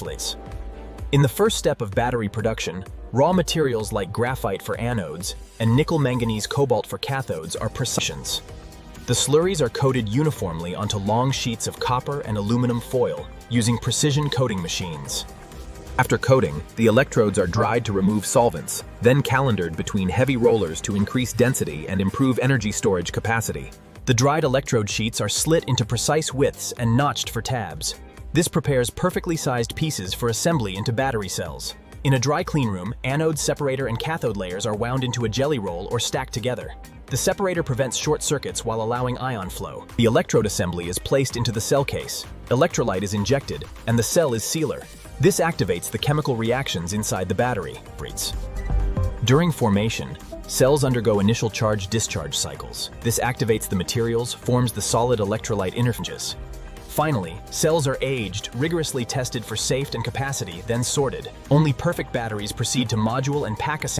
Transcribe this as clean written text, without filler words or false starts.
electrolytes. In the first step of battery production, raw materials like graphite for anodes and nickel-manganese-cobalt for cathodes are processions. The slurries are coated uniformly onto long sheets of copper and aluminum foil using precision coating machines. After coating, the electrodes are dried to remove solvents, then calendared between heavy rollers to increase density and improve energy storage capacity. The dried electrode sheets are slit into precise widths and notched for tabs. This prepares perfectly sized pieces for assembly into battery cells. In a dry clean room, anode, separator, and cathode layers are wound into a jelly roll or stacked together. The separator prevents short circuits while allowing ion flow. The electrode assembly is placed into the cell case. Electrolyte is injected, and the cell is sealer. This activates the chemical reactions inside the battery. During formation, cells undergo initial charge-discharge cycles. This activates the materials, forms the solid electrolyte interfaces. Finally, cells are aged, rigorously tested for safety and capacity, then sorted. Only perfect batteries proceed to module and pack assembly.